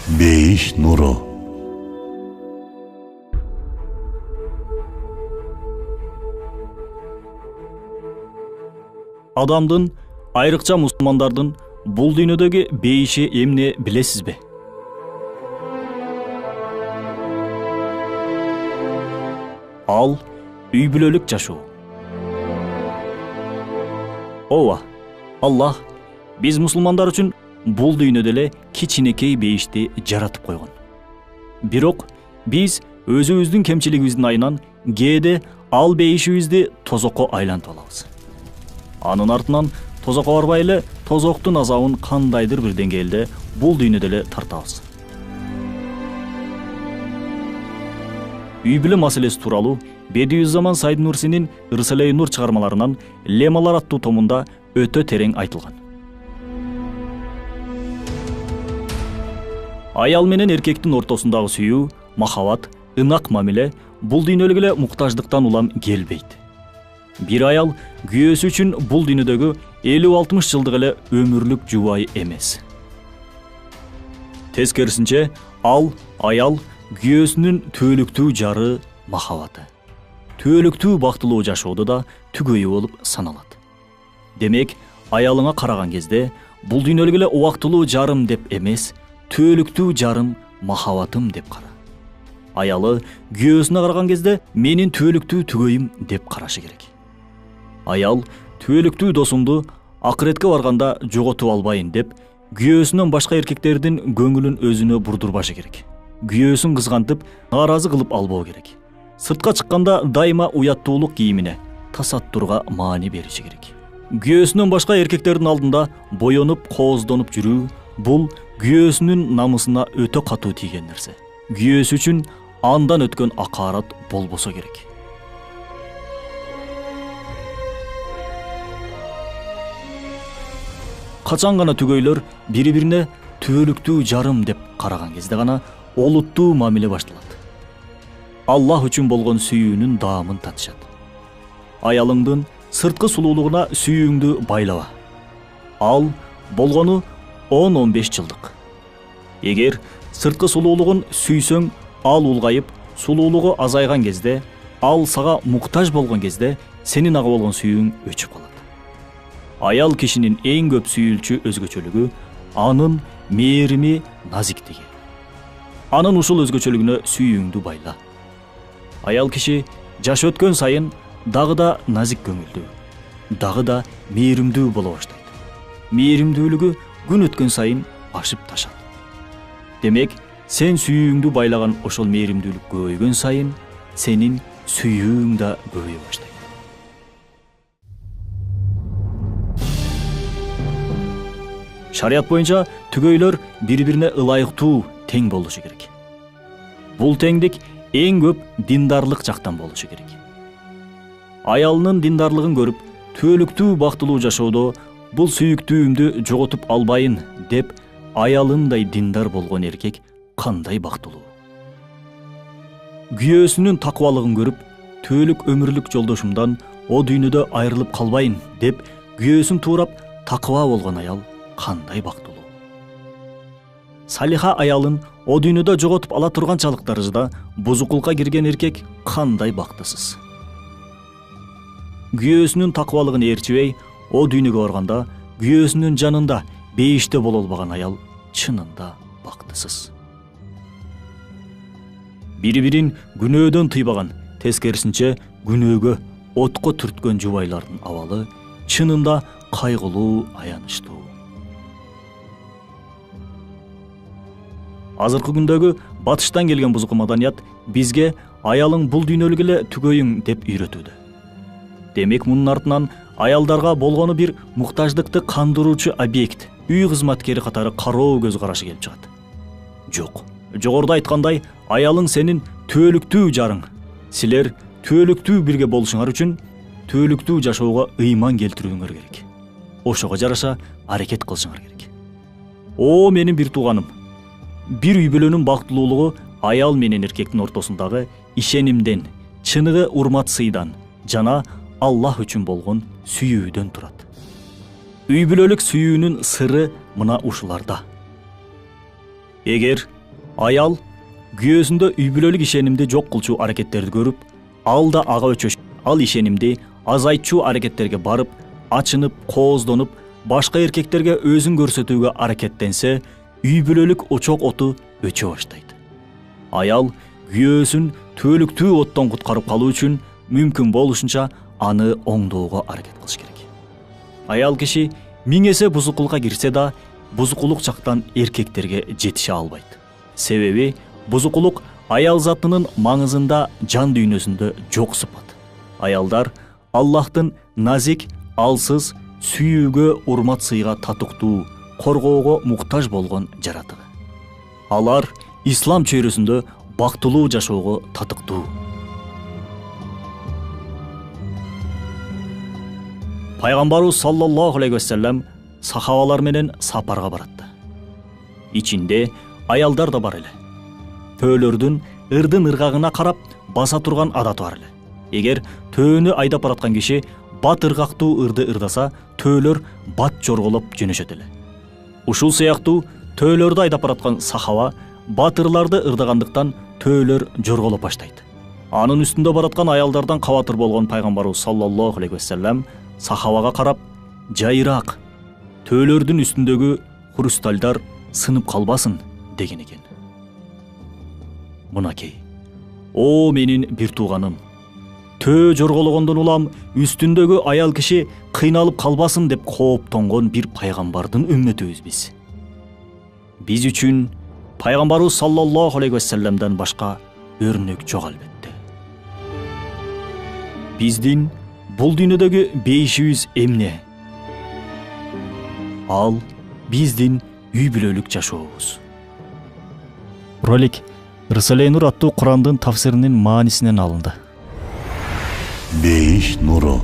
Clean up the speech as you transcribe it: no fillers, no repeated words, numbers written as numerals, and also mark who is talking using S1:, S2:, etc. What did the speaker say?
S1: Бейиш нуру.
S2: Адамдын, айрыкча мусулмандардын бул дүйнөдөгү бейиши эмне билесизби? Ал үй бүлөлүк жашоо. Ооба, Аллах биз мусулмандар үчүн бул дүйнөдө эле кичинекей бейишти жаратып койгон. Бирок биз өзүбүздүн кемчилигибиздин айынан кээде ал бейишибизди тозокко айлантып алабыз. Анын артынан тозокко барбай эле тозоктун азабын кандайдыр бир деңгээлде бул дүйнөдө эле тартабыз. Үй бүлө маселеси тууралуу Бедиюззаман Саид Нурсинин Рысале-и Нур чыгармаларынан Лемалар аттуу томунда өтө терең айтылган. Аял менен эркектин ортосундагы сүйүү, махабат, ынак мамиле бул дүйнөлүк эле муктаждыктан улам келбейт. Бир аял күйөөсү үчүн бул дүйнөдөгү 50-60 жылдык эле өмүрлүк жубайы эмес. Тескерисинче, аял күйөөсүнүн түбөлүктүү жары, махабаты. Түбөлүктүү бактылуу жашоодо да түгөйү болуп саналат. Демек, аялыңа караган кезде бул дүйнөлүк эле убактылуу жарым деп эмес, түбөлүктүү жарым, махабатым деп кара. Аялы күйөөсүнө караган кезде менин түбөлүктүү түгөйүм деп карашы керек. Аял түбөлүктүү досумду акыретке барганда жоготуп албайын деп күйөөсүнөн башка эркектердин көңүлүн өзүнө бурдурбашы керек. Күйөөсүн кызгантып, нааразы кылып албоо керек. Сыртка чыкканда дайыма уяттуулук кийимине, тасаттурга маани бериши керек. Күйөөсүнөн башка эркектердин алдында боенуп, кооздонуп жүрүү бул күйөөсүнүн намысына өтө катуу тийген нерсе. Күйөөсү үчүн андан өткөн акарат болбосо керек. Качан гана түгөйлөр бири-бирине түбөлүктүү жарым деп караган кезде гана олуттуу мамиле башталат. Аллах үчүн болгон сүйүүнүн даамын татышат. Аялыңдын сырткы сулуулугуна сүйүүңдү байлаба. Ал болгону 10-15 жылдык. Эгер сырткы сулуулугун сүйсөң, ал улгайып, сулуулугу азайган кезде, ал сага муктаж болгон кезде, сенин ага болгон сүйүүң өчүп калат. Аял кишинин эң көп сүйүлчү өзгөчөлүгү анын мээрими, назиктиги. Анын ушул өзгөчөлүгүнө сүйүүңдү байла. Аял киши жаш өткөн сайын дагы да назик көңүлдүү, дагы да мээримдүү боло баштайт. Мээримдүүлүгү күн өткөн сайын ашып ташат. Демек, сен сүйүүңдү байлаган ошол мээримдүүлүк көбөйгөн сайын сенин сүйүүң да көбөйө баштайт. Шарият боюнча түгөйлөр бири-бирине ылайыктуу, тең болушу керек. Бул теңдик эң көп диндарлык жактан болушу керек. Аялынын диндарлыгын көрүп, түбөлүктүү бактылуу жашоодо бул сүйүктүүмдү жоготуп албайын деп аялындай диндар болгон эркек кандай бактылуу. Күйөөсүнүн такыбалыгын көрүп, түбөлүк өмүрлүк жолдошумдан о дүйнөдө айрылып калбайын деп күйөөсүн туурап такыба болгон аял кандай бактылуу. Салиха аялын о дүйнөдө жоготуп ала турганчалык даражада бузукулукка кирген эркек кандай бактысыз. Күйөөсүнүн такыбалыгын ээрчибей, о дүйнөгө барганда күйөөсүнүн жанында бейиште боло албаган аял чынында бактысыз. Бири-бирин күнөөдөн тыйбаган, тескерисинче күнөөгө, отко түрткөн жубайлардын абалы чынында кайгылуу, аянычтуу. Азыркы күндөгү батыштан келген бузуку маданият бизге аялың бул дүйнөлүк эле түгөйүң деп үйрөтүүдө. Демек, мунун артынан аялдарга болгону бир муктаждыкты кандыруучу объект, үй кызматкери катары кароо көз карашы келип чыгат. Жок. Жогоруда айткандай, аялың сенин түбөлүктүү жарың. Силер түбөлүктүү бирге болушуңар үчүн түбөлүктүү жашоого ыйман келтирүүңөр керек. Ошого жараша аракет кылышыңар керек. О, менин бир тууганым. Бир үй бүлөнүн бактылуулугу аял менен эркектин ортосундагы ишенимден, чыныгы урмат сыйдан жана Аллах үчүн болгон сүйүүдөн турат. Үй бүлөлүк сүйүүнүн сыры мына ушуларда. Эгер Аял күйөөсүндө үй бүлөлүк ишенимди жок кылчу аракеттерди көрүп, ал да ага өчөш. Ал ишенимди азайтчу аракеттерге барып, ачынып, кооздонуп, башка эркектерге өзүн көрсөтүүгө аракеттенсе, үй бүлөлүк очок оту өчө баштайт. Аял күйөөсүн түбөлүктүү оттон куткарып калуу үчүн мүмкүн болушунча аны оңдоого аракет кылыш керек. Аял киши 1000 эсе бузукулукка кирсе да, бузукулук жактан эркектерге жетише албайт. Себеби бузукулук аял затынын маңызында жан дүйнөсүндө жок сыпат. Аялдар Аллахтын назик, алсыз, сүйүүгө, урмат сыйга татыктуу, коргоого муктаж болгон жаратыгы. Алар ислам чөйрөсүндө бактылуу жашоого татыктуу. Пайгамбарыбыз саллаллаху алейхи вассалам сахабалар менен сапарга баратты. Ичинде аялдар да бар эле. Төөлөрдүн ырдын ыргагына карап баса турган адаты бар эле. Эгер төөнү айдап бараткан киши бат ыргактуу ырды ырдаса, төөлөр бат жорголоп жөнөшөт эле. Ушул сыяктуу төөлөрдү айдап бараткан сахаба батырларды ырдагандыктан төөлөр жорголоп баштайт. Анын үстүндө бараткан аялдардан кабатыр болгон пайгамбарыбыз саллаллаху алейхи вассалам сахабага карап, жайыраак, төөлөрдүн үстүндөгү хрустальдар сынып калбасын деген экен. Мынакей, о менин бир тууганым, төө жоргологондон улам үстүндөгү аял киши кыйналып калбасын деп кооптонгон бир пайгамбардын үммөтүбүз биз. Биз үчүн пайгамбарыбыз саллаллаху алейхи вассаламдан башка өрнөк жок албетте. Биздин бул дүйнөдөгү бейишибиз эмне? Ал биздин үй бүлөлүк жашообуз. Ролик Рисале Нур аттуу Курандын тафсиринин маанисинен алынды.
S1: Бейиш нуру.